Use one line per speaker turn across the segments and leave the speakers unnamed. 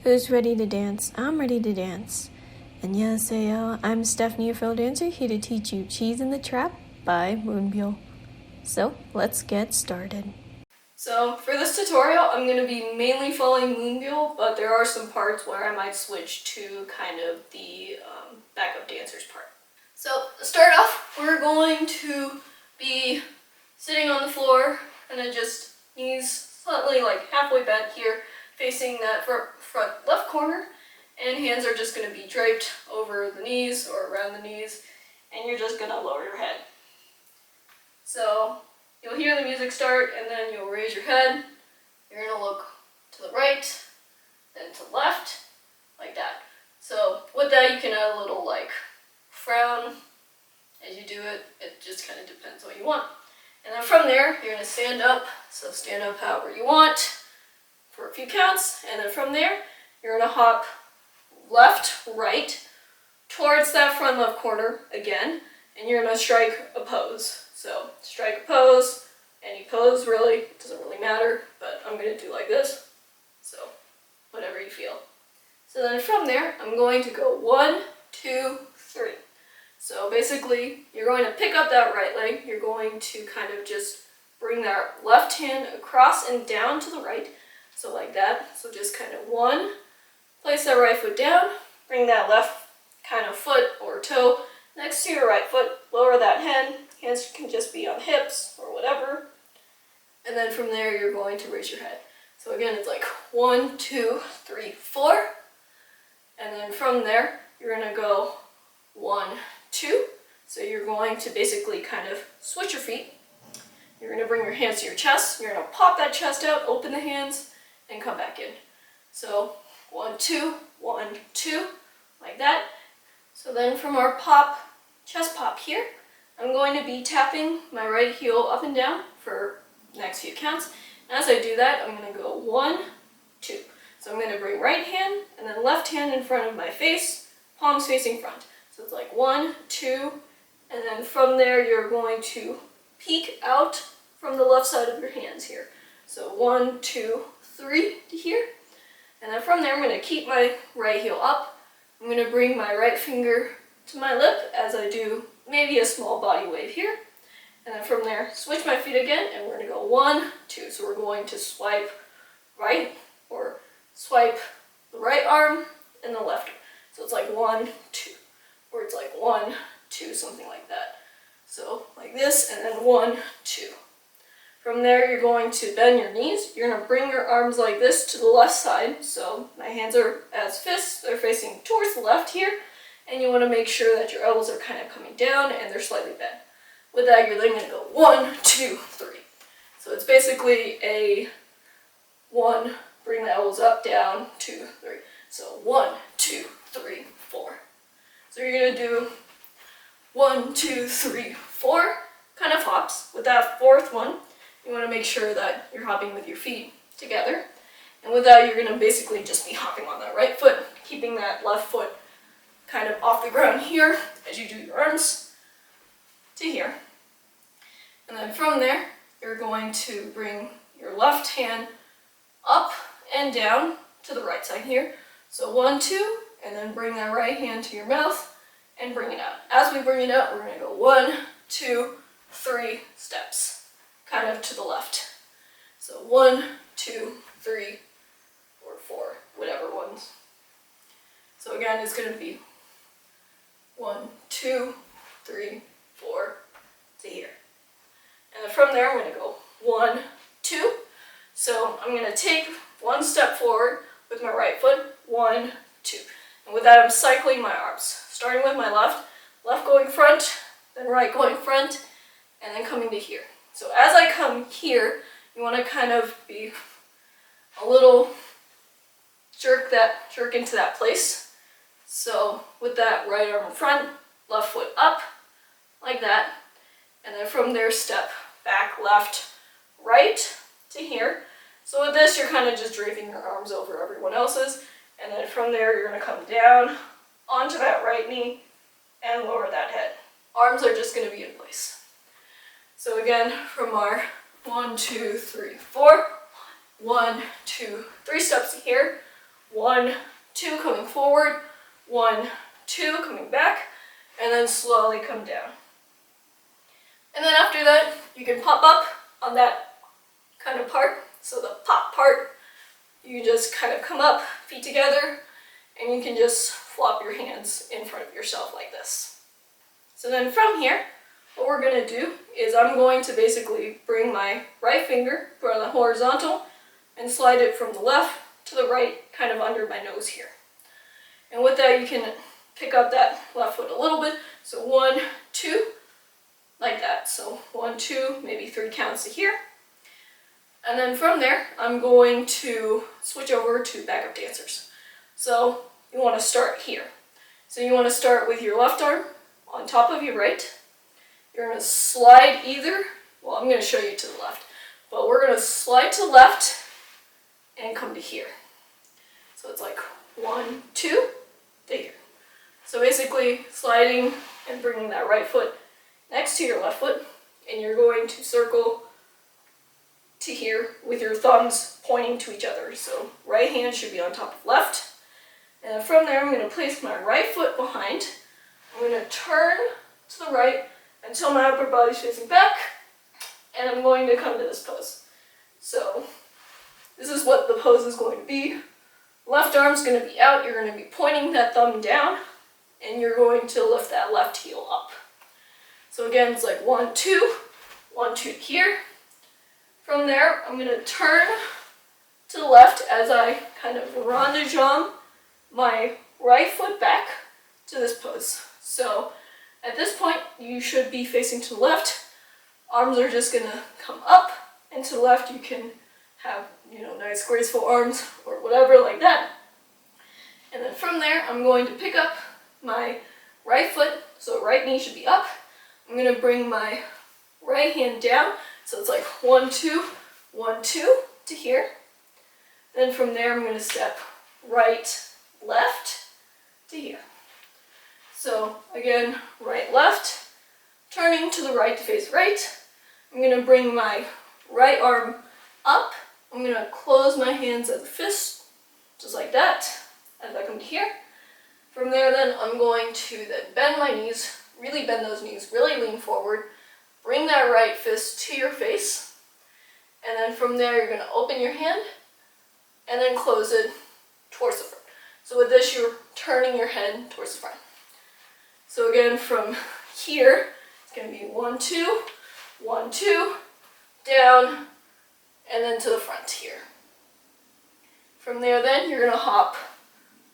Who's ready to dance? I'm ready to dance. 안녕하세요. I'm Stephanie, your fellow dancer, here to teach you Cheese in the Trap by MoonByul. So, let's get started. So, for this tutorial, I'm going to be mainly following MoonByul, but there are some parts where I might switch to kind of the backup dancers part. So, to start off, we're going to be sitting on the floor, and then just knees slightly like halfway bent here, facing that front left corner, and hands are just going to be draped over the knees or around the knees, and you're just going to lower your head. So you'll hear the music start, and then you'll raise your head. You're going to look to the right, then to the left, like that. So with that, you can add a little like frown as you do it. It just kind of depends what you want. And then from there, you're going to stand up. So stand up however you want for a few counts, and then from there, you're going to hop left, right, towards that front left corner again, and you're going to strike a pose. So strike a pose, any pose really, it doesn't really matter, but I'm going to do like this, so whatever you feel. So then from there, I'm going to go 1, 2, 3. So basically, you're going to pick up that right leg, you're going to kind of just bring that left hand across and down to the right, so like that. So just kind of 1, place that right foot down, bring that left kind of foot or toe next to your right foot, lower that head, hands can just be on hips or whatever, and then from there you're going to raise your head. So again, it's like 1, 2, 3, 4, and then from there you're going to go 1, 2, so you're going to basically kind of switch your feet. You're going to bring your hands to your chest, you're going to pop that chest out, open the hands, and come back in. So 1, 2, 1, 2, like that. So then from our pop, chest pop here, I'm going to be tapping my right heel up and down for the next few counts. And as I do that, I'm going to go 1, 2. So I'm going to bring right hand and then left hand in front of my face, palms facing front. So it's like 1, 2, and then from there you're going to peek out from the left side of your hands here. So 1, 2, 3 to here. And then from there I'm going to keep my right heel up. I'm going to bring my right finger to my lip as I do maybe a small body wave here. And then from there, switch my feet again, and we're going to go 1, 2. So we're going to swipe right, or swipe the right arm and the left arm. So it's like 1, 2, or it's like 1, 2, something like that. So like this, and then 1, 2. From there, you're going to bend your knees. You're going to bring your arms like this to the left side. So my hands are as fists. They're facing towards the left here. And you want to make sure that your elbows are kind of coming down and they're slightly bent. With that, you're then going to go 1, 2, 3. So it's basically a 1, bring the elbows up, down, 2, 3. So 1, 2, 3, 4. So you're going to do 1, 2, 3, 4 kind of hops. With that fourth one, you want to make sure that you're hopping with your feet together. And with that, you're going to basically just be hopping on that right foot, keeping that left foot kind of off the ground here as you do your arms to here. And then from there, you're going to bring your left hand up and down to the right side here. So 1, 2, and then bring that right hand to your mouth and bring it out. As we bring it out, we're going to go 1, 2, 3 steps, kind of to the left. So 1, 2, 3, or 4, whatever ones. So again, it's going to be 1, 2, 3, 4 to here. And then from there, I'm going to go 1, 2. So I'm going to take 1 step forward with my right foot, 1, 2. And with that, I'm cycling my arms, starting with my left going front, then right going front, and then coming to here. So as I come here, you want to kind of be a little jerk into that place. So with that, right arm in front, left foot up, like that. And then from there, step back, left, right to here. So with this, you're kind of just draping your arms over everyone else's. And then from there, you're going to come down onto that right knee and lower that head. Arms are just going to be in place. So again, from our 1, 2, 3, 4. 1, 2, 3 steps here. 1, 2, coming forward, 1, 2, coming back, and then slowly come down. And then after that, you can pop up on that kind of part. So the pop part, you just kind of come up, feet together, and you can just flop your hands in front of yourself like this. So then from here, what we're going to do is I'm going to basically bring my right finger, put it on the horizontal, and slide it from the left to the right, kind of under my nose here. And with that, you can pick up that left foot a little bit. So 1, 2, like that. So 1, 2, maybe 3 counts to here. And then from there, I'm going to switch over to backup dancers. So you want to start here. So you want to start with your left arm on top of your right. You're going to slide either, well, I'm going to show you to the left, but we're going to slide to the left and come to here. So it's like 1, 2, to here. So basically sliding and bringing that right foot next to your left foot, and you're going to circle to here with your thumbs pointing to each other. So right hand should be on top of left. And then from there, I'm going to place my right foot behind. I'm going to turn to the right until my upper body's facing back, and I'm going to come to this pose. So this is what the pose is going to be. Left arm's going to be out, you're going to be pointing that thumb down, and you're going to lift that left heel up. So again, it's like 1, 2, 1, 2 here. From there, I'm going to turn to the left as I kind of rond de jambe my right foot back to this pose. So at this point, you should be facing to the left. Arms are just going to come up and to the left. You can have, nice graceful arms or whatever like that. And then from there, I'm going to pick up my right foot. So right knee should be up. I'm going to bring my right hand down. So it's like 1, 2, 1, 2 to here. Then from there, I'm going to step right, left to here. So again, right, left, turning to the right to face right. I'm going to bring my right arm up. I'm going to close my hands as a fist, just like that, as I come to here. From there then, I'm going to then bend my knees, really bend those knees, really lean forward. Bring that right fist to your face. And then from there, you're going to open your hand and then close it towards the front. So with this, you're turning your head towards the front. So again, from here, it's going to be 1, 2, 1, 2, down, and then to the front here. From there then, you're going to hop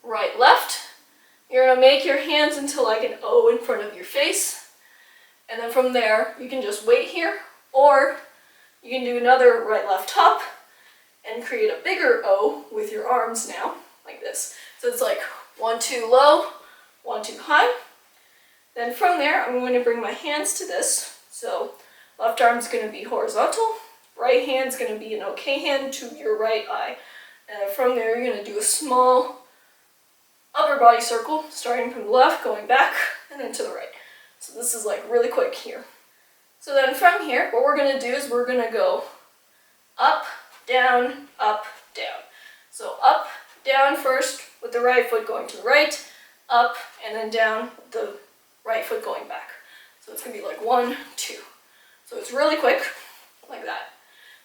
right, left. You're going to make your hands into like an O in front of your face. And then from there, you can just wait here, or you can do another right, left hop and create a bigger O with your arms now, like this. So it's like 1, 2 low, 1, 2 high. Then from there, I'm going to bring my hands to this. So left arm's going to be horizontal, right hand's going to be an okay hand to your right eye. And then from there, you're going to do a small upper body circle, starting from the left, going back, and then to the right. So this is like really quick here. So then from here, what we're going to do is we're going to go up, down, up, down. So up, down first with the right foot going to the right, up, and then down with the right foot going back. So it's going to be like 1, 2. So it's really quick, like that.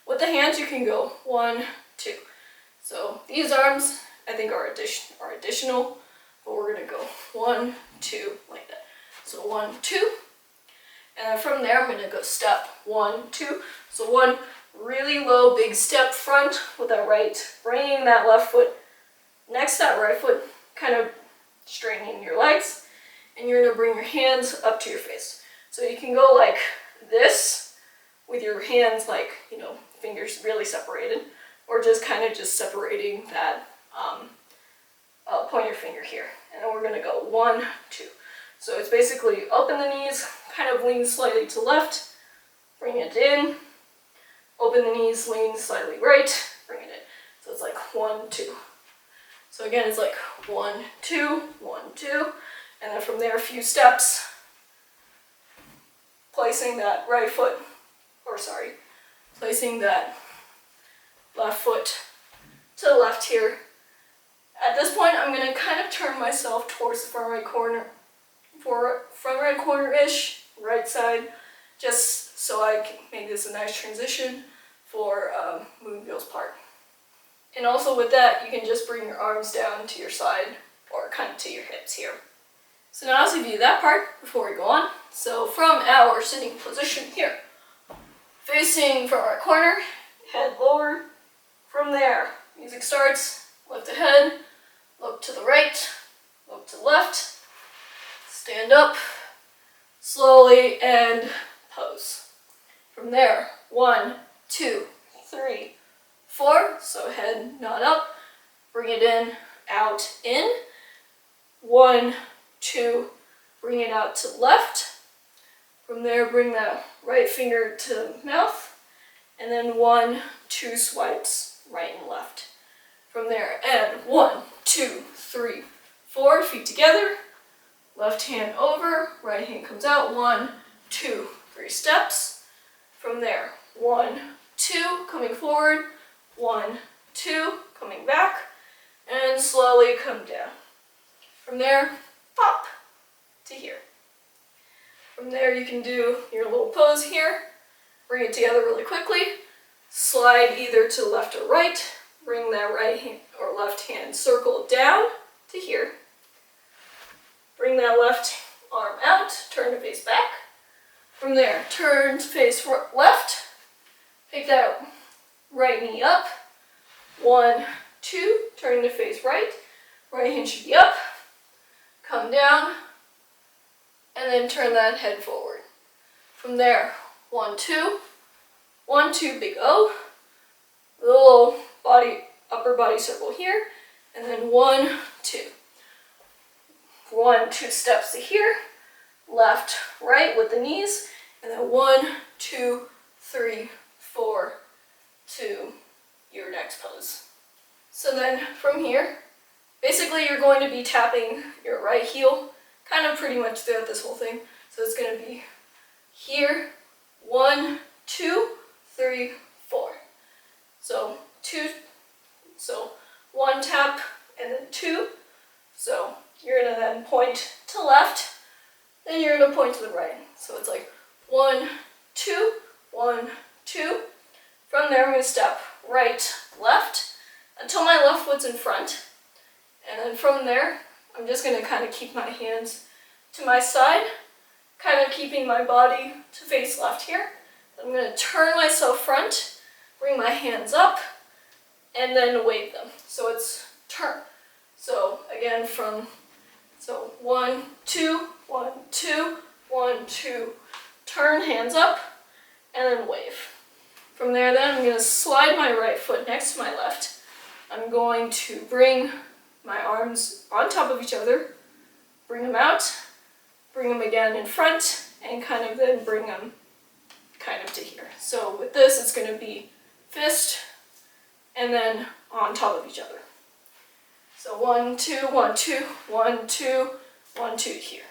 With the hands, you can go 1, 2. So these arms, I think, are additional, but we're going to go 1, 2, like that. So 1, 2. And then from there, I'm going to go step 1, 2. So 1 really low, big step front with that right, bringing that left foot next to that right foot, kind of straightening your legs. And you're going to bring your hands up to your face. So you can go like this with your hands like, fingers really separated, or just kind of just separating that pointer finger here. And then we're going to go 1, 2. So it's basically open the knees, kind of lean slightly to left, bring it in, open the knees, lean slightly right, bring it in. So it's like 1, 2. So again, it's like 1, 2, 1, 2. And then from there, a few steps, placing that placing that left foot to the left here At this point, I'm going to kind of turn myself towards the front right corner, front right corner-ish, right side, just so I can make this a nice transition for MoonByul's part. And also with that, you can just bring your arms down to your side or kind of to your hips here. So now let's review that part before we go on. So from our sitting position here, facing front right corner, head lower. From there, music starts, lift the head, look to the right, look to the left, stand up, slowly, and pose. From there, 1, 2, 3, 4, so head nod up, bring it in, out, in. 1, 2, bring it out to the left. From there, bring the right finger to mouth, and then 1, 2 swipes, right and left. From there, and 1, 2, 3, 4, feet together, left hand over, right hand comes out, 1, 2, 3 steps. From there, 1, 2, coming forward, 1, 2, coming back, and slowly come down. From there, pop to here. From there, you can do your little pose here, bring it together really quickly, slide either to left or right, bring that right hand or left hand circle down to here. Bring that left arm out, turn to face back. From there, turn to face left, pick that right knee up. 1, 2, turn to face right. Right hand should be up, come down, and then turn that head forward. From there, 1, 2, 1, 2, big O, little upper body circle here, and then 1, 2. 1, 2 steps to here, left, right with the knees, and then 1, 2, 3, 4 to your next pose. So then from here, basically you're going to be tapping your right heel kind of pretty much throughout this whole thing. So it's going to be here, 1, 2, 3, 4. So 1 tap and then 2. So you're going to then point to left, then you're going to point to the right. So it's like 1, 2, 1, 2. From there I'm going to step right, left, until my left foot's in front. And then from there, I'm just going to kind of keep my hands to my side, kind of keeping my body to face left here. I'm going to turn myself front, bring my hands up, and then wave them. So it's turn. So again, 1, 2, 1, 2, 1, 2, turn, hands up, and then wave. From there then, I'm going to slide my right foot next to my left. I'm going to bring my arms on top of each other, bring them out, bring them again in front, and kind of then bring them kind of to here. So with this, it's going to be fist, and then on top of each other. So 1, 2, 1, 2, 1, 2, 1, 2 here.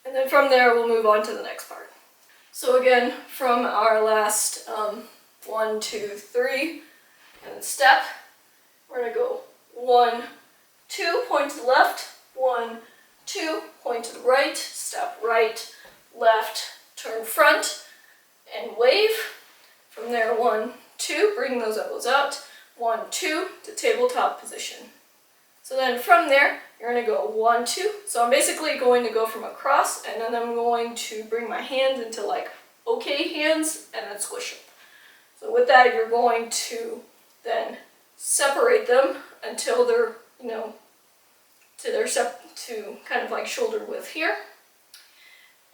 And then from there, we'll move on to the next part. So again, from our last 1, 2, 3, and then step, we're going to go 1, 2, point to the left, 1, 2, point to the right, step right, left, turn front, and wave. From there, 1, 2, bring those elbows out, 1, 2, to tabletop position. So then from there, you're going to go 1, 2. So I'm basically going to go from across, and then I'm going to bring my hands into like okay hands, and then squish them. So with that, you're going to then separate them until they're, to kind of like shoulder width here.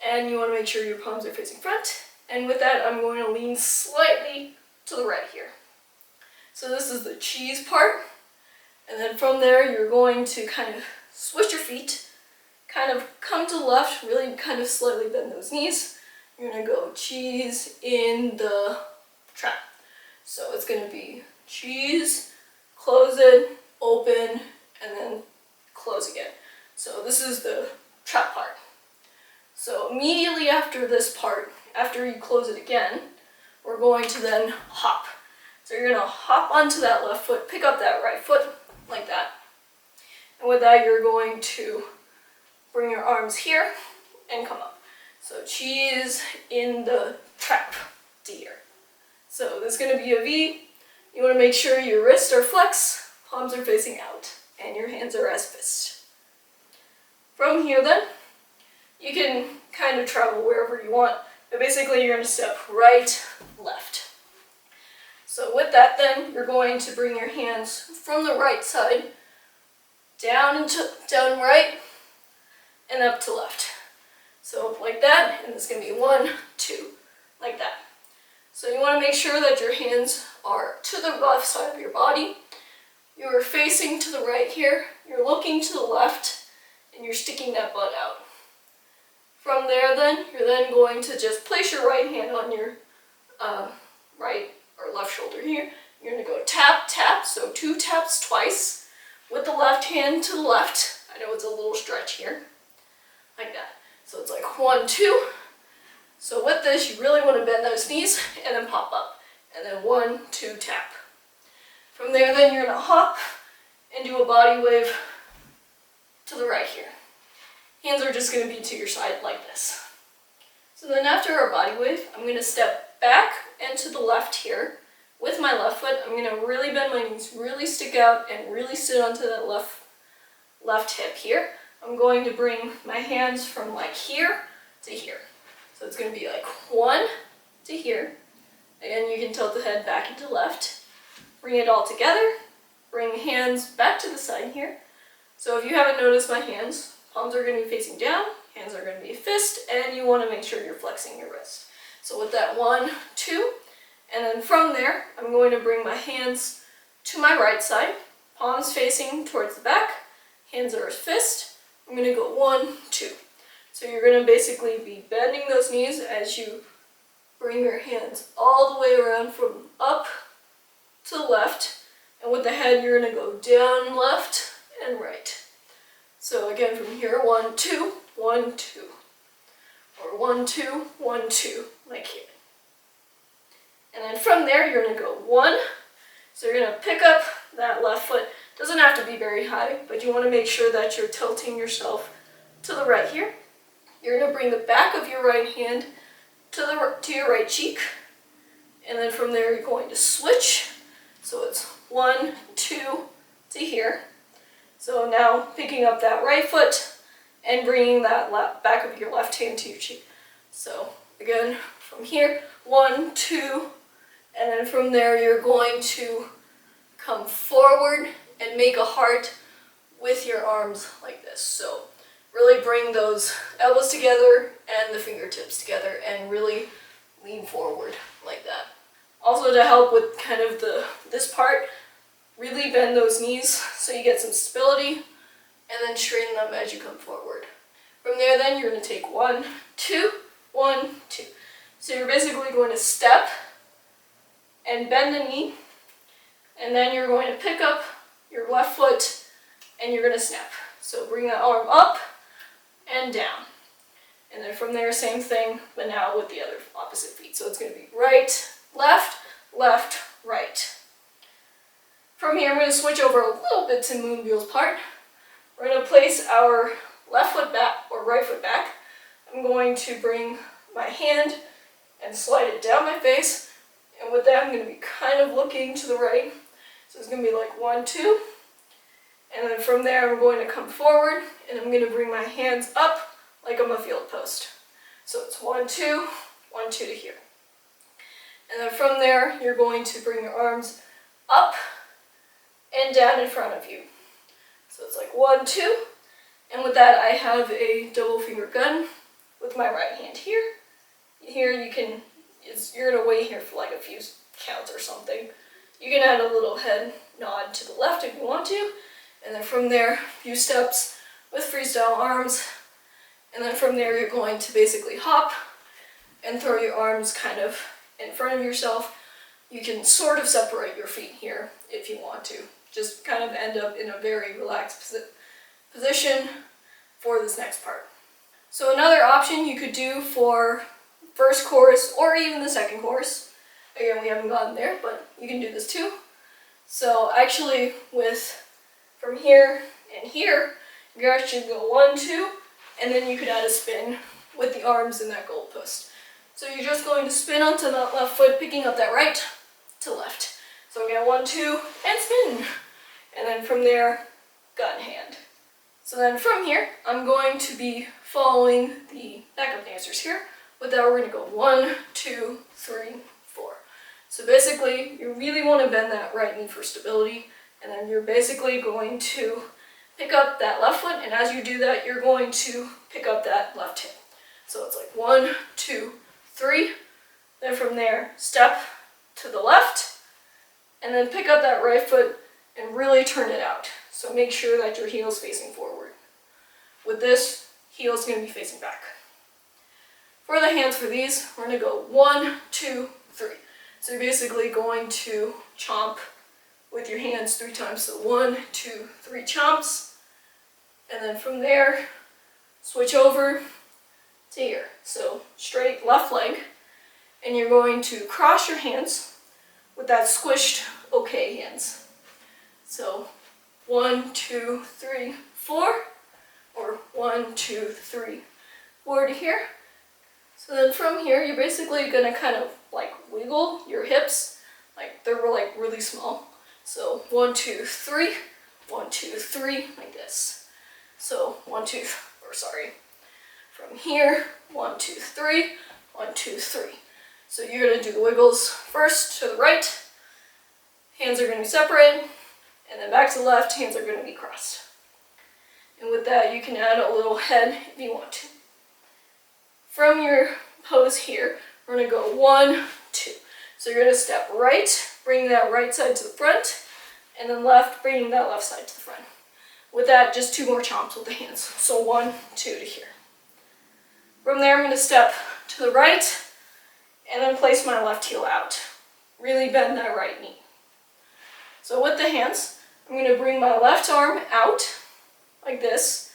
And you want to make sure your palms are facing front. And with that, I'm going to lean slightly to the right here. So this is the cheese part. And then from there, you're going to kind of switch your feet, kind of come to the left, really kind of slightly bend those knees. You're going to go cheese in the trap. So it's going to be cheese, close it, open, and then close again. So this is the trap part. So immediately after this part, after you close it again, we're going to then hop. So you're going to hop onto that left foot, pick up that right foot, like that. And with that, you're going to bring your arms here and come up. So cheese in the trap, deer. So this is going to be a V. You want to make sure your wrists are flexed, palms are facing out, and your hands are as fists. From here then, you can kind of travel wherever you want, but basically you're going to step right, left. So with that then, you're going to bring your hands from the right side down right, and up to left. So like that, and it's going to be 1, 2, like that. So you want to make sure that your hands are to the left side of your body. You are facing to the right here, you're looking to the left, and you're sticking that butt out. From there then, you're then going to just place your right hand on your right or left shoulder here. You're going to go tap, tap, so 2 taps twice with the left hand to the left. I know it's a little stretch here, like that. So it's like 1, 2. So with this, you really want to bend those knees and then pop up. And then 1, 2, tap. From there then, you're going to hop and do a body wave to the right here. Hands are just going to be to your side like this. So then after our body wave, I'm going to step back and to the left here. With my left foot, I'm going to really bend my knees, really stick out, and really sit onto that left hip here. I'm going to bring my hands from like here to here. So it's going to be like 1 to here. Again, you can tilt the head back into left. Bring it all together. Bring hands back to the side here. So if you haven't noticed my hands, palms are going to be facing down, hands are going to be a fist, and you want to make sure you're flexing your wrist. So with that 1, 2, and then from there, I'm going to bring my hands to my right side, palms facing towards the back, hands are a fist. I'm going to go 1, 2. So you're going to basically be bending those knees as you bring your hands all the way around from up to the left. And with the head, you're going to go down, left, and right. So again, from here, 1, 2, 1, 2. Or 1, 2, 1, 2, like here. And then from there, you're going to go 1. So you're going to pick up that left foot. Doesn't have to be very high, but you want to make sure that you're tilting yourself to the right here. You're going to bring the back of your right hand to your right cheek. And then from there, you're going to switch. So it's 1, 2 to here. So now picking up that right foot and bringing that back of your left hand to your cheek. So again, from here, 1, 2, and then from there you're going to come forward and make a heart with your arms like this. So really bring those elbows together and the fingertips together and really lean forward like that. Also to help with kind of this part, really bend those knees so you get some stability and then straighten them as you come forward. From there then you're going to take 1, 2, 1, 2. So you're basically going to step and bend the knee, and then you're going to pick up your left foot and you're going to snap. So bring that arm up and down. And then from there, same thing, but now with the other opposite feet. So it's going to be right, left, left, right. From here, I'm going to switch over a little bit to MoonByul's part. We're going to place our left foot back or right foot back. I'm going to bring my hand and slide it down my face. And with that, I'm going to be kind of looking to the right. So it's going to be like 1, 2. And then from there, I'm going to come forward and I'm going to bring my hands up like I'm a field post. So it's 1, 2, 1, 2 to here. And then from there, you're going to bring your arms up and down in front of you. So it's like 1, 2. And with that, I have a double finger gun with my right hand here. Here you're going to wait here for like a few counts or something. You can add a little head nod to the left if you want to. And then from there, a few steps with freestyle arms. And then from there, you're going to basically hop and throw your arms kind of in front of yourself. You can sort of separate your feet here if you want to. Just kind of end up in a very relaxed position for this next part. So another option you could do for first chorus or even the second chorus. Again, we haven't gotten there, but you can do this too. So actually with from here and here, you actually go 1, 2, and then you could add a spin with the arms in that goalpost. So you're just going to spin onto that left foot, picking up that right to left. So again, 1, 2, and spin. And then from there, gun hand. So then from here, I'm going to be following the backup dancers here. With that, we're going to go 1, 2, 3, 4. So basically, you really want to bend that right knee for stability, and then you're basically going to pick up that left foot, and as you do that, you're going to pick up that left hip. So it's like 1, 2, 3. Then from there, step to the left, and then pick up that right foot and really turn it out. So make sure that your heel is facing forward. With this, heel is going to be facing back. For the hands for these, we're going to go 1, 2, 3. So you're basically going to chomp with your hands 3 times. So 1, 2, 3 chomps. And then from there, switch over to here. So straight left leg. And you're going to cross your hands with that squished okay hands. So 1, 2, 3, 4. Or 1, 2, 3, 4 to here. So then from here, you're basically going to kind of like wiggle your hips, like they're like really small. So 1, 2, 3, 1, 2, 3, like this. So 1, 2, from here, 1, 2, 3, 1, 2, 3. So you're going to do the wiggles first to the right, hands are going to be separated, and then back to the left, hands are going to be crossed. And with that, you can add a little head if you want to. From your pose here, we're going to go 1, 2. So you're going to step right, bring that right side to the front, and then left, bringing that left side to the front. With that, just 2 more chomps with the hands. So 1, 2 to here. From there, I'm going to step to the right, and then place my left heel out. Really bend that right knee. So with the hands, I'm going to bring my left arm out, like this.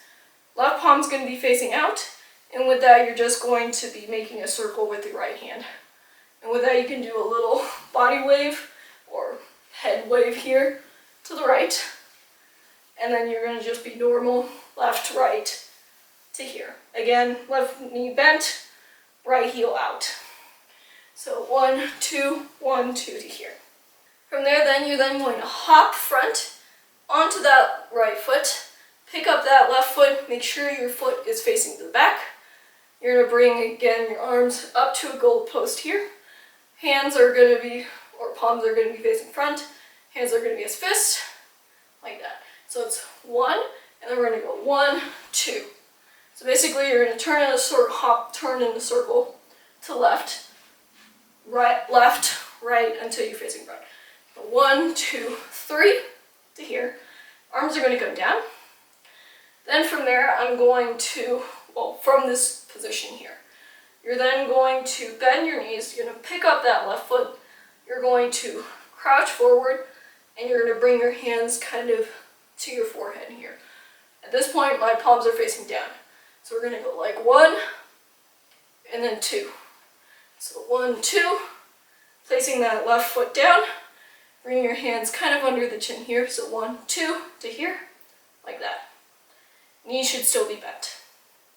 Left palm's going to be facing out. And with that, you're just going to be making a circle with your right hand. And with that, you can do a little body wave or head wave here to the right. And then you're going to just be normal left, right to here. Again, left knee bent, right heel out. So 1, 2, 1, 2 to here. From there, then you're then going to hop front onto that right foot, pick up that left foot, make sure your foot is facing to the back. You're going to bring, again, your arms up to a goal post here. Hands are going to be, or palms are going to be facing front. Hands are going to be as fists, like that. So it's 1, and then we're going to go 1, 2. So basically, you're going to turn in a sort of hop, turn in a circle to left, right, until you're facing front. 1, 2, 3 to here. Arms are going to come down. Then from there, I'm going to, from this position here, you're then going to bend your knees. You're going to pick up that left foot. You're going to crouch forward, and you're going to bring your hands kind of to your forehead here. At this point, my palms are facing down. So we're going to go like 1, and then 2. So 1, 2, placing that left foot down. Bring your hands kind of under the chin here. So 1, 2 to here, like that. Knees should still be bent.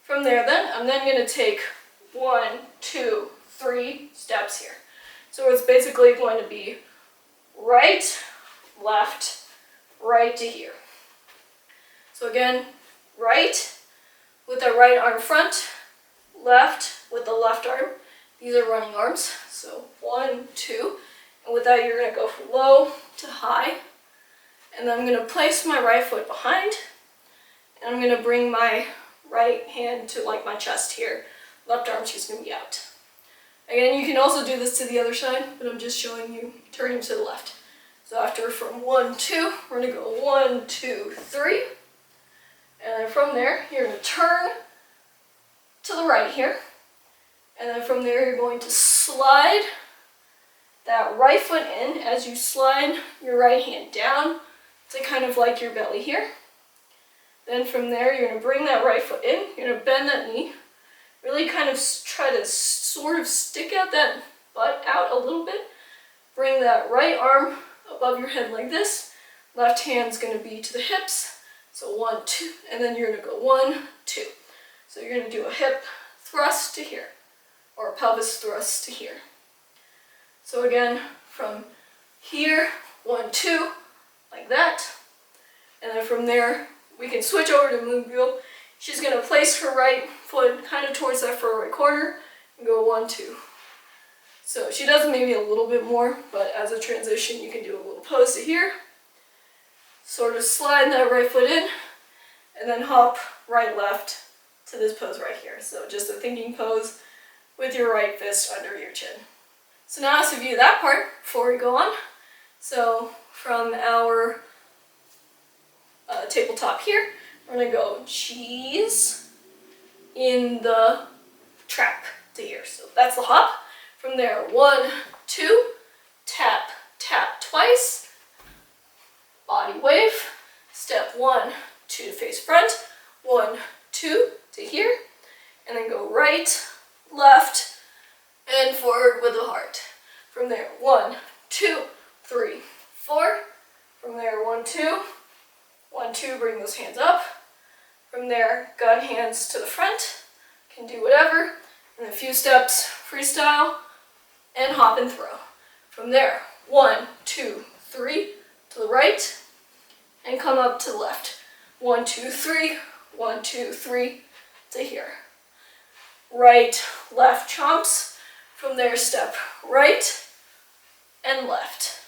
From there then, I'm then going to take 1, 2, 3 steps here. So it's basically going to be right, left, right to here. So again, right with the right arm front, left with the left arm. These are running arms. So 1, 2. And with that, you're going to go from low to high. And then I'm going to place my right foot behind. And I'm going to bring my right hand to like my chest here. Left arm's just going to be out. Again, you can also do this to the other side, but I'm just showing you turning to the left. So after from 1, 2, we're going to go 1, 2, 3. And then from there, you're going to turn to the right here. And then from there, you're going to slide that right foot in as you slide your right hand down to kind of like your belly here. Then from there, you're going to bring that right foot in. You're going to bend that knee. Really kind of try to sort of stick out that butt out a little bit. Bring that right arm above your head like this. Left hand's going to be to the hips. So 1, 2, and then you're going to go 1, 2. So you're going to do a hip thrust to here, or a pelvis thrust to here. So again, from here, 1, 2, like that. And then from there, we can switch over to MoonByul. She's going to place her right foot kind of towards that far right corner and go 1, 2. So she does maybe a little bit more, but as a transition, you can do a little pose to here. Sort of slide that right foot in, and then hop right, left to this pose right here. So just a thinking pose with your right fist under your chin. So now let's review that part before we go on. So from our tabletop here, we're going to go cheese in the trap to here. So that's the hop. From there, 1, 2, tap, tap twice, body wave, step 1, 2 to face front, 1, 2 to here, and then go right, left, and forward with the heart. From there, 1, 2, 3, 4. From there, 1, 2, 1, 2, bring those hands up. From there, gun hands to the front, can do whatever, and a few steps, freestyle, and hop and throw. From there, 1, 2, 3, to the right, and come up to the left. 1, 2, 3, 1, 2, 3, to here. Right, left chomps. From there, step right and left.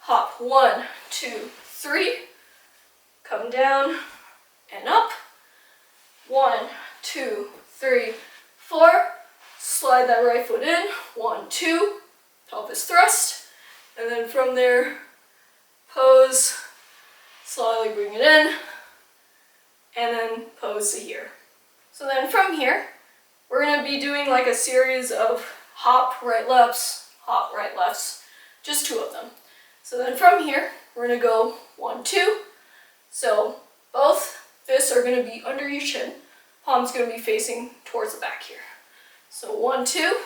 Hop, 1, 2, 3, come down and up. 1, 2, 3, 4. Slide that right foot in. 1, 2, pelvis thrust. And then from there, pose, slowly bring it in, and then pose to here. So then from here, we're going to be doing like a series of hop, right, lefts, just 2 of them. So then from here, we're going to go 1, 2. So both fists are going to be under your chin. Palm's going to be facing towards the back here. So 1, 2,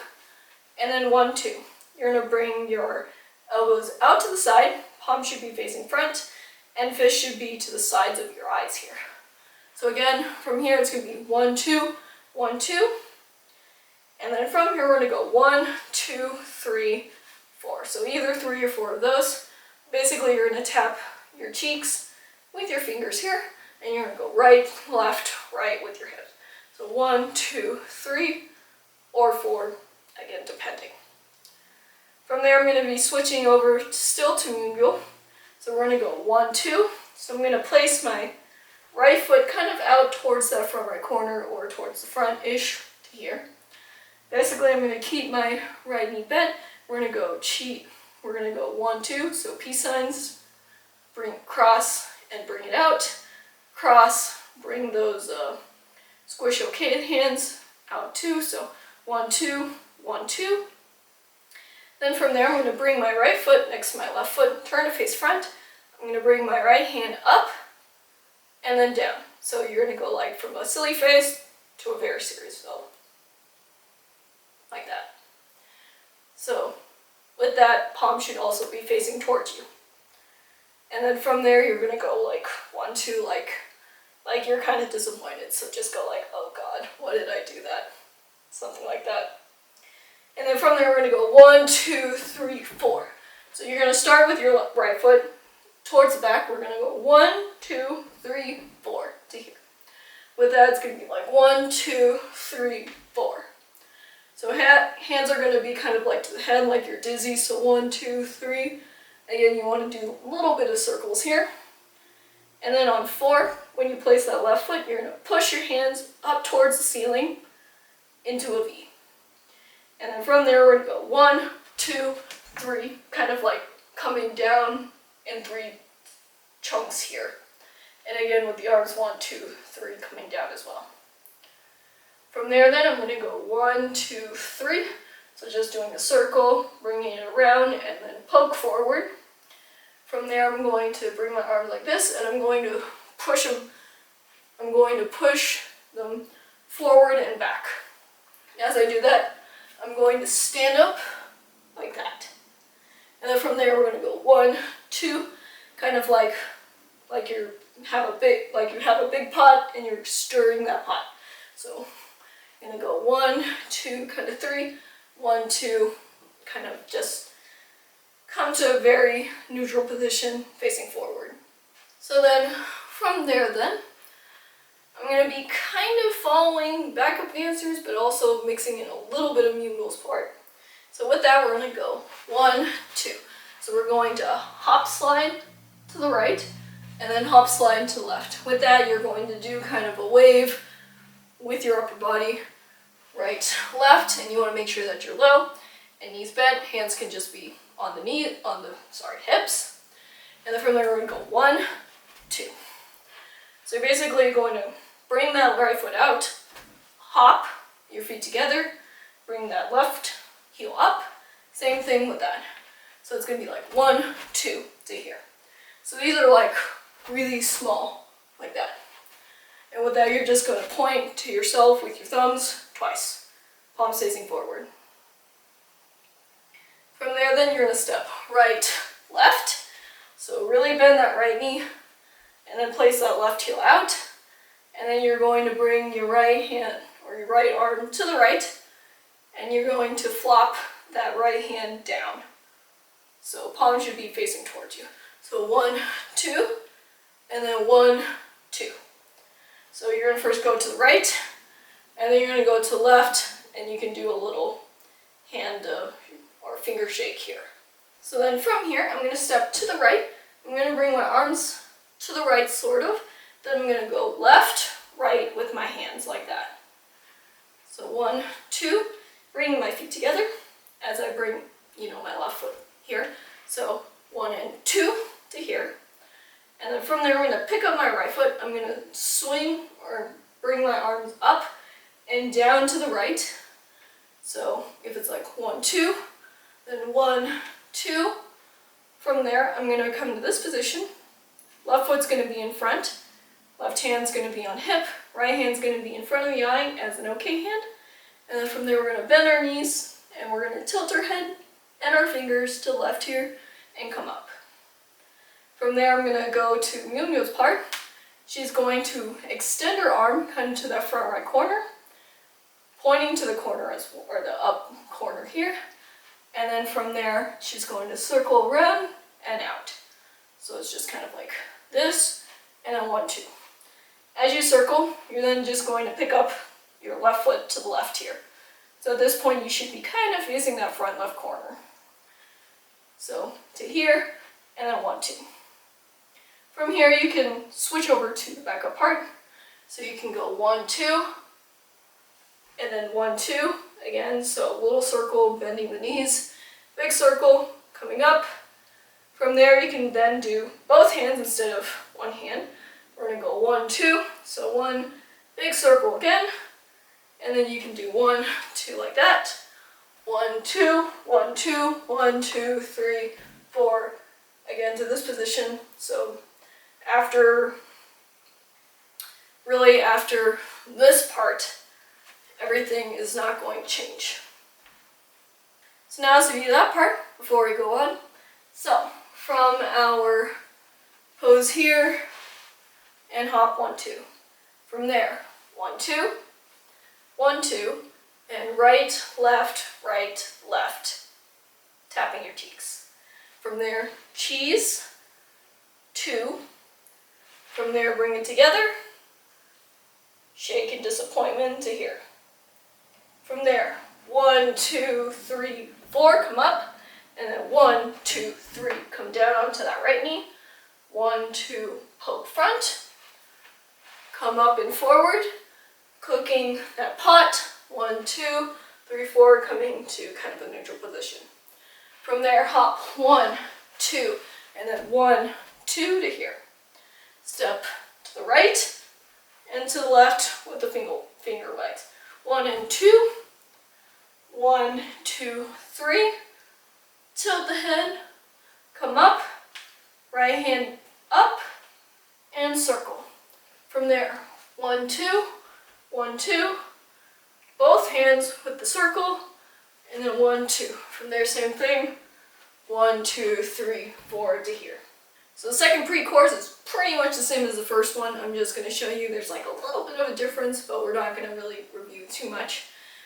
and then 1, 2. You're going to bring your elbows out to the side. Palm should be facing front, and fist should be to the sides of your eyes here. So again, from here it's going to be 1, 2, 1, 2. And then from here we're going to go 1, 2, 3, 4. So either 3 or 4 of those. Basically you're going to tap your cheeks with your fingers here, and you're going to go right, left, right with your hips. So 1, 2, 3, or 4, again depending. From there I'm going to be switching over still to MoonByul. So we're going to go 1, 2. So I'm going to place my right foot kind of out towards that front right corner, or towards the front-ish to here. Basically I'm going to keep my right knee bent. We're going to go cheat. We're going to go 1, 2. So peace signs, bring cross and bring it out. Cross, bring those squish okay hands out too. So 1, 2, 1, 2. Then from there, I'm going to bring my right foot next to my left foot, turn to face front. I'm going to bring my right hand up and then down. So you're going to go like from a silly face to a very serious fellow. Like that. So with that, palm should also be facing towards you. And then from there, you're going to go like 1, 2, like you're kind of disappointed. So just go like, oh God, why did I do that? Something like that. And then from there, we're going to go 1, 2, 3, 4. So you're going to start with your right foot towards the back. We're going to go 1, 2, 3, 4 to here. With that, it's going to be like 1, 2, 3, 4. So hands are going to be kind of like to the head, like you're dizzy. So 1, 2, 3. Again, you want to do a little bit of circles here. And then on 4, when you place that left foot, you're going to push your hands up towards the ceiling into a V. And then from there, we're going to go 1, 2, 3, kind of like coming down in 3 chunks here. And again, with the arms, 1, 2, 3, coming down as well. From there, then, I'm going to go 1, 2, 3. So just doing a circle, bringing it around, and then poke forward. From there, I'm going to bring my arms like this, and I'm going to push them. I'm going to push them forward and back. As I do that, I'm going to stand up like that. And then from there, we're going to go 1, 2, kind of like you have a big pot and you're stirring that pot. So I'm gonna go 1, 2, kind of 3, 1, 2, kind of just come to a very neutral position facing forward. So then from there I'm going to be kind of following backup dancers, but also mixing in a little bit of MoonByul's part. So with that, we're going to go 1, 2. So we're going to hop slide to the right, and then hop slide to the left. With that, you're going to do kind of a wave with your upper body, right, left, and you want to make sure that you're low and knees bent. Hands can just be on the hips. And then from there, we're going to go 1, 2. So you're basically going to bring that right foot out, hop your feet together, bring that left heel up, same thing with that. So it's going to be like 1, 2 to here. So these are like really small, like that. And with that, you're just going to point to yourself with your thumbs twice, palms facing forward. From there, then you're going to step right, left. So really bend that right knee, and then place that left heel out. And then you're going to bring your right hand or your right arm to the right, and you're going to flop that right hand down. So palm should be facing towards you. So 1, 2, and then 1, 2. So you're going to first go to the right, and then you're going to go to the left, and you can do a little hand or finger shake here. So then from here, I'm going to step to the right. I'm going to bring my arms to the right, sort of. Then I'm going to go left, right with my hands like that. So 1, 2, bringing my feet together as I bring, my left foot here. So 1 and 2 to here. And then from there, I'm going to pick up my right foot. I'm going to swing or bring my arms up and down to the right. So if it's like 1, 2, then 1, 2. From there, I'm going to come to this position. Left foot's going to be in front. Left hand's going to be on hip. Right hand's going to be in front of the eye as an OK hand. And then from there, we're going to bend our knees, and we're going to tilt our head and our fingers to the left here and come up. From there, I'm going to go to MoonByul's part. She's going to extend her arm kind of to that front right corner, pointing to the corner or the up corner here. And then from there, she's going to circle around and out. So it's just kind of like this, and then 1, 2. As you circle, you're then just going to pick up your left foot to the left here. So at this point, you should be kind of facing that front left corner. So to here, and then 1, 2. From here, you can switch over to the backup part. So you can go 1, 2, and then 1, 2. Again, so a little circle, bending the knees, big circle, coming up. From there, you can then do both hands instead of one hand. We're going to go 1, 2, so 1, big circle again, and then you can do 1, 2 like that. 1, 2, 1, 2, 1, 2, 3, 4, again to this position. So after this part, everything is not going to change. So now let's review that part before we go on. So from our pose here, and hop 1, 2. From there, 1, 2, 1, 2, and right, left, tapping your cheeks. From there, cheese, 2. From there, bring it together, shake in disappointment to here. From there, 1, 2, 3, 4, come up, and then 1, 2, 3, come down onto that right knee. 1, 2, poke front. Come up and forward, cooking that pot. 1, 2, 3, 4, coming to kind of a neutral position. From there, hop 1, 2, and then 1, 2 to here. Step to the right and to the left with the finger legs. 1 and 2, 1, 2, 3. Tilt the head, come up, right hand up, and circle. From there, 1, 2, 1, 2, both hands with the circle, and then 1, 2. From there, same thing, 1, 2, 3, 4 to here. So the second pre-chorus is pretty much the same as the first one. I'm just going to show you there's like a little bit of a difference, but we're not going to really review too much.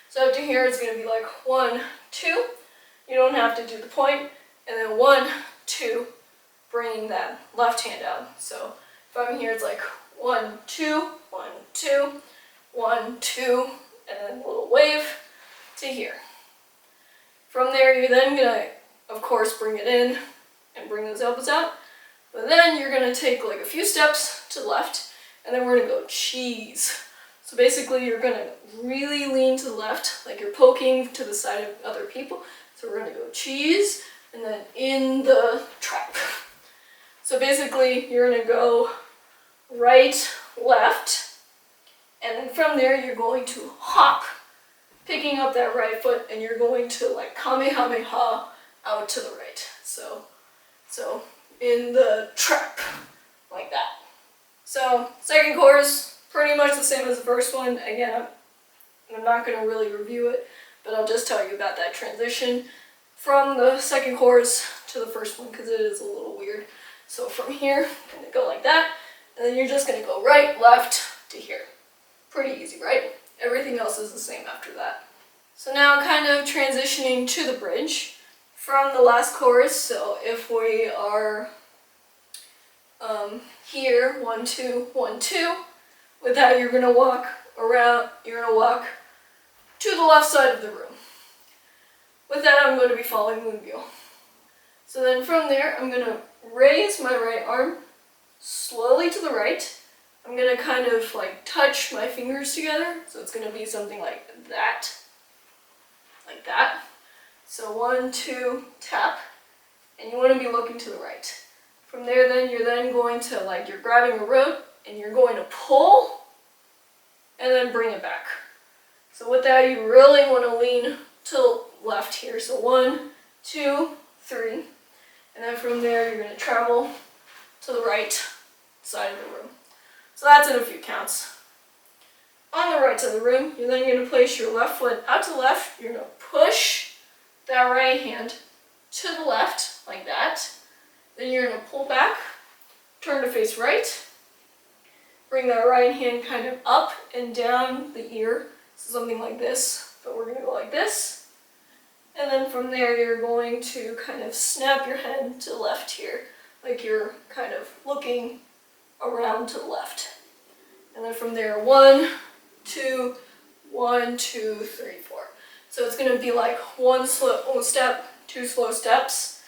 So up to here it's going to be like 1, 2. You don't have to do the point. And then 1, 2, bringing that left hand out. So if I'm here, it's like 1, 2, 1, 2, 1, 2, and then a little wave to here. From there, you're then going to, of course, bring it in and bring those elbows out. But then you're going to take like a few steps to the left, and then we're going to go cheese. So basically, you're going to really lean to the left, like you're poking to the side of other people. So we're going to go cheese, and then in the trap. So basically, you're going to go right, left, and then from there, you're going to hop, picking up that right foot, and you're going to like kamehameha out to the right. So in the trap, like that. So second chorus, pretty much the same as the first one. Again, I'm not going to really review it, but I'll just tell you about that transition from the second chorus to the first one, because it is a little weird. So from here, I'm going to go like that, and then you're just going to go right, left to here. Pretty easy, right? Everything else is the same after that. So now kind of transitioning to the bridge from the last chorus. So if we are here, 1, 2, 1, 2, with that you're going to walk around, you're going to walk to the left side of the room. With that I'm going to be following MoonByul. So then from there I'm going to raise my right arm slowly to the right. I'm going to kind of like touch my fingers together, so it's going to be something like that. Like that. So 1, 2, tap, and you want to be looking to the right. From there then you're then going to, like, you're grabbing a rope and you're going to pull and then bring it back. So with that you really want to lean to left here. So 1, 2, 3, and then from there you're going to travel to the right side of the room. So that's in a few counts. On the right side of the room, you're then going to place your left foot out to the left. You're going to push that right hand to the left, like that. Then you're going to pull back, turn to face right. Bring that right hand kind of up and down the ear, so something like this. But we're going to go like this. And then from there, you're going to kind of snap your head to the left here, like you're kind of looking around to the left. And then from there, 1, 2, 1, 2, 3, 4. So it's going to be like 1 slow step, 2 slow steps,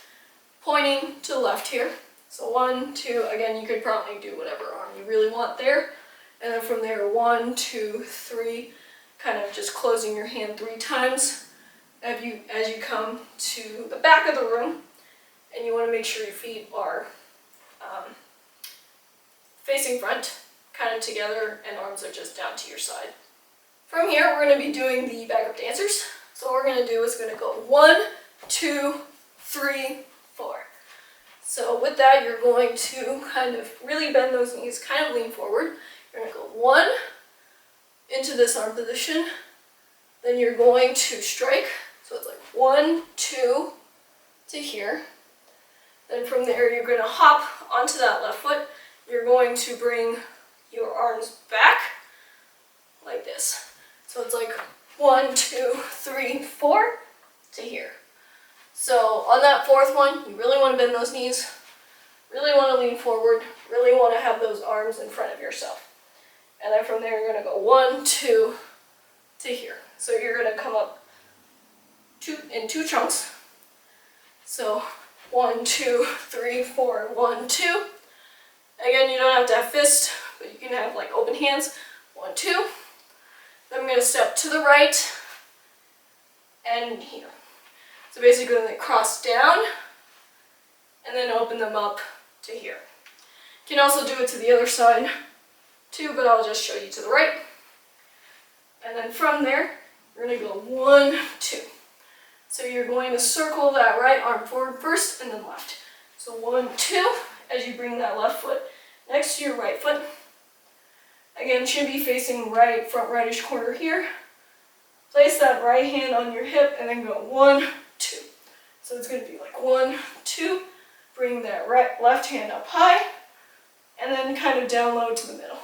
pointing to the left here. So 1, 2, again, you could probably do whatever arm you really want there. And then from there, 1, 2, 3, kind of just closing your hand 3 times as you come to the back of the room. And you want to make sure your feet are facing front, kind of together, and arms are just down to your side. From here, we're going to be doing the backup dancers. So what we're going to do is going to go 1, 2, 3, 4. So with that, you're going to kind of really bend those knees, kind of lean forward. You're going to go 1 into this arm position. Then you're going to strike. So it's like 1, 2 to here. Then from there, you're going to hop onto that left foot. You're going to bring your arms back like this. So it's like 1, 2, 3, 4 to here. So on that fourth one, you really want to bend those knees, really want to lean forward, really want to have those arms in front of yourself. And then from there, you're going to go 1, 2 to here. So you're going to come up in 2 chunks. So 1, 2, 3, 4, 1, 2. Again, you don't have to have fists, but you can have like open hands. 1, 2. Then I'm going to step to the right and here. So basically they cross down and then open them up to here. You can also do it to the other side too, but I'll just show you to the right. And then from there, we're going to go 1, 2. So you're going to circle that right arm forward first and then left. So 1, 2, as you bring that left foot next to your right foot. Again, should be facing right, front rightish corner here. Place that right hand on your hip and then go 1, 2. So it's going to be like 1, 2, bring that left hand up high, and then kind of down low to the middle.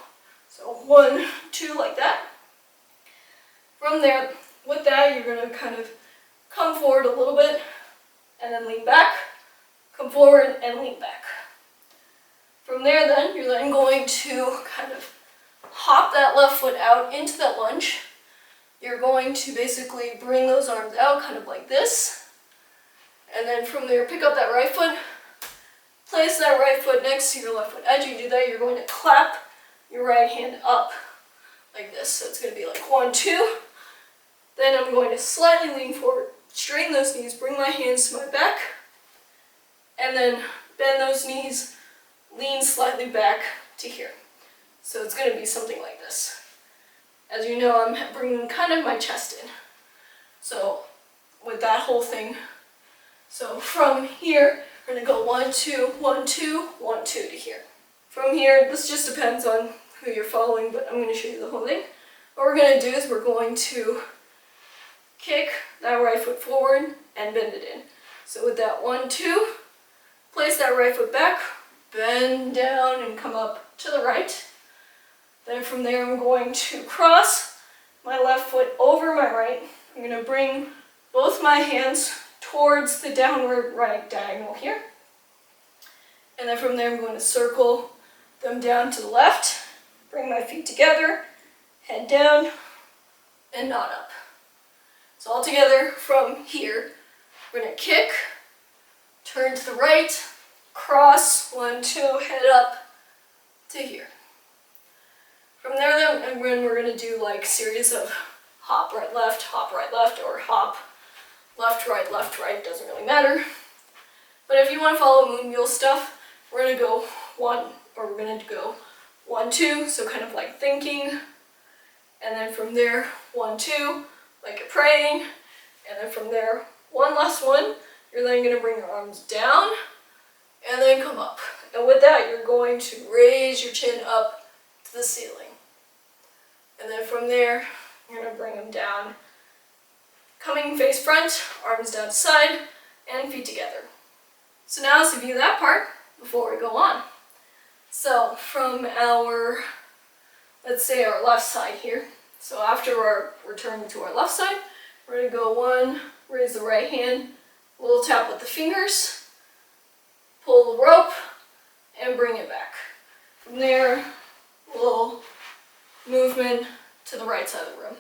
So 1, 2, like that. From there, with that, you're going to kind of come forward a little bit, and then lean back, come forward, and lean back. From there then, you're then going to kind of hop that left foot out into that lunge. You're going to basically bring those arms out kind of like this. And then from there, pick up that right foot, place that right foot next to your left foot. As you do that, you're going to clap your right hand up like this. So it's going to be like 1, 2. Then I'm going to slightly lean forward, straighten those knees, bring my hands to my back, and then bend those knees, lean slightly back to here. So it's going to be something like this. As you know, I'm bringing kind of my chest in. So with that whole thing, so from here, we're going to go 1, 2, 1, 2, 1, 2 to here. From here, this just depends on who you're following, but I'm going to show you the whole thing. What we're going to do is we're going to kick that right foot forward and bend it in. So with that 1, 2, place that right foot back, bend down and come up to the right. Then from there I'm going to cross my left foot over my right. I'm going to bring both my hands towards the downward right diagonal here. And then from there I'm going to circle them down to the left, bring my feet together, head down, and knot up. So all together from here, we're going to kick, turn to the right, cross, 1, 2, head up to here. From there then, we're going to do like series of hop right left, or hop left right, doesn't really matter. But if you want to follow MoonByul stuff, we're going to go 1, 2, so kind of like thinking, and then from there 1, 2, like you're praying, and then from there, one last one, you're then going to bring your arms down, and then come up. And with that, you're going to raise your chin up to the ceiling. And then from there, you're going to bring them down, coming face front, arms down to side, and feet together. So now let's review that part before we go on. So from our, let's say our left side here, so after our return to our left side, we're going to go 1, raise the right hand, a little tap with the fingers, pull the rope, and bring it back. From there, a little movement to the right side of the room.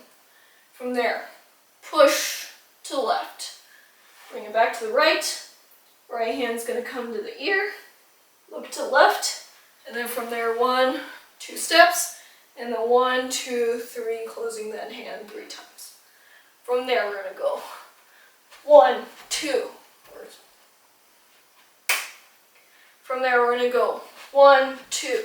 From there, push to the left, bring it back to the right, right hand's going to come to the ear, look to the left, and then from there 1, 2 steps, and then 1, 2, 3, closing that hand 3 times. From there we're going to go 1, 2. From there we're going to go 1, 2.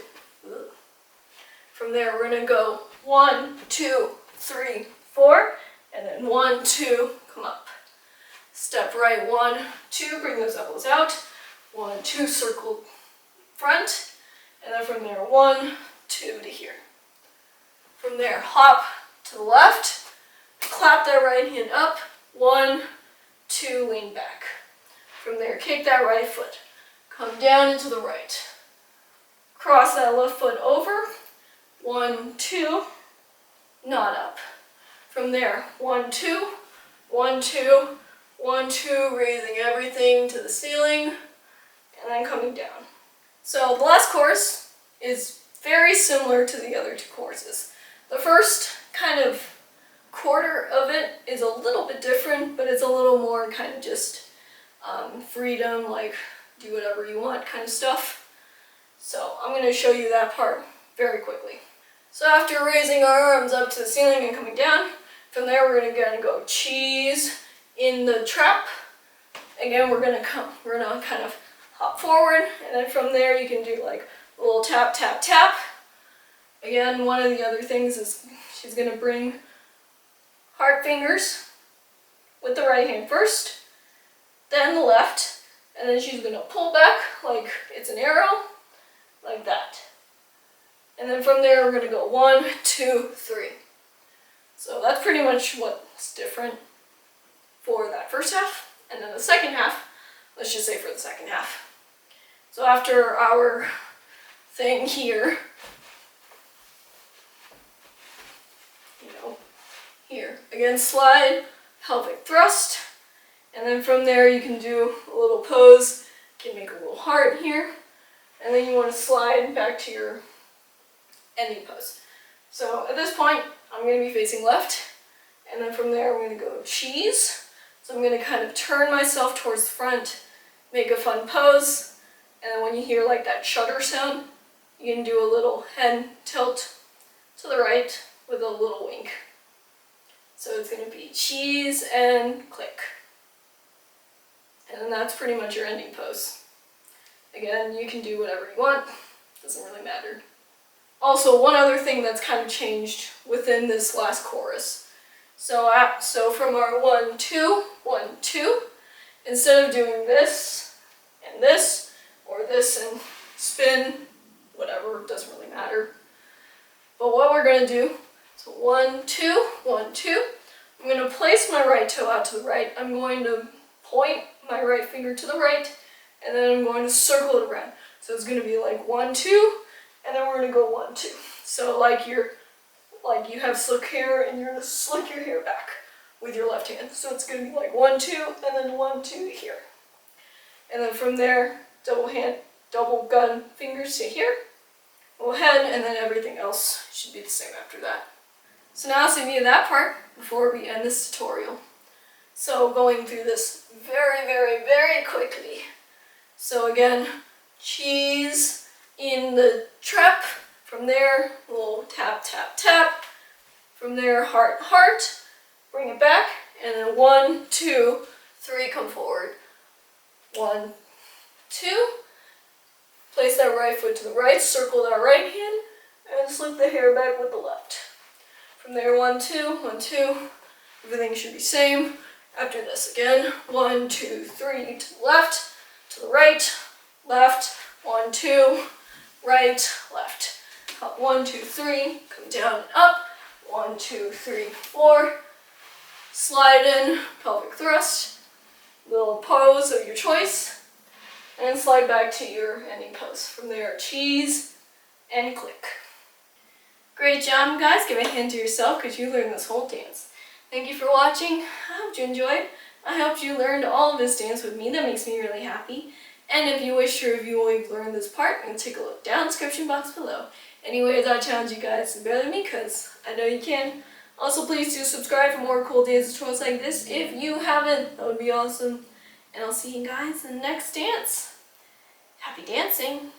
From there we're going to go 1, 2, 3, 4, and then 1, 2, come up. Step right, 1, 2, bring those elbows out. 1, 2, circle front, and then from there 1, 2 to here. From there, hop to the left, clap that right hand up, 1, 2, lean back. From there, kick that right foot, come down into the right. Cross that left foot over, 1, 2, knot up. From there, 1, 2, 1, 2, 1, 2, raising everything to the ceiling, and then coming down. So the last course is very similar to the other 2 courses. The first kind of quarter of it is a little bit different, but it's a little more kind of just freedom, like do whatever you want kind of stuff. So I'm going to show you that part very quickly. So after raising our arms up to the ceiling and coming down, from there we're going to go cheese in the trap. Again, we're going to kind of hop forward, and then from there you can do like a little tap, tap, tap. Again, one of the other things is she's going to bring heart fingers with the right hand first, then the left, and then she's going to pull back like it's an arrow, like that. And then from there we're going to go 1, 2, 3. So that's pretty much what's different for that first half. And then the second half, let's just say for the second half. So after our thing here, here, again, slide, pelvic thrust, and then from there you can do a little pose, you can make a little heart here, and then you want to slide back to your ending pose. So at this point, I'm going to be facing left, and then from there I'm going to go cheese. So I'm going to kind of turn myself towards the front, make a fun pose, and then when you hear like that shudder sound, you can do a little head tilt to the right with a little wink. So it's going to be cheese and click. And then that's pretty much your ending pose. Again, you can do whatever you want, doesn't really matter. Also, one other thing that's kind of changed within this last chorus. So from our 1, 2, 1, 2, instead of doing this and this, or this and spin, whatever, doesn't really matter. But what we're going to do, so 1, 2, 1, 2, I'm going to place my right toe out to the right. I'm going to point my right finger to the right, and then I'm going to circle it around. So it's going to be like 1, 2, and then we're going to go 1, 2. So like you have slick hair, and you're going to slick your hair back with your left hand. So it's going to be like 1, 2, and then 1, 2 here. And then from there, double gun fingers to here. Go ahead, and then everything else should be the same after that. So now it's going to be that part before we end this tutorial. So going through this very, very, very quickly. So again, cheese in the trap. From there, little tap, tap, tap. From there, heart, heart. Bring it back, and then 1, 2, 3, come forward. 1, 2. Place that right foot to the right, circle that right hand, and slip the hair back with the left. From there, 1, 2, 1, 2. Everything should be same. After this again, 1, 2, 3, to the left, to the right, left, 1, 2, right, left. Up 1, 2, 3, come down and up. 1, 2, 3, 4. Slide in, pelvic thrust, little pose of your choice, and slide back to your ending pose. From there, cheese and click. Great job, guys. Give a hand to yourself because you learned this whole dance. Thank you for watching. I hope you enjoyed. I hope you learned all of this dance with me. That makes me really happy. And if you wish to review what you've learned this part, you can take a look down in the description box below. Anyways, I challenge you guys to be better than me because I know you can. Also, please do subscribe for more cool dance tutorials like this if you haven't. That would be awesome. And I'll see you guys in the next dance. Happy dancing!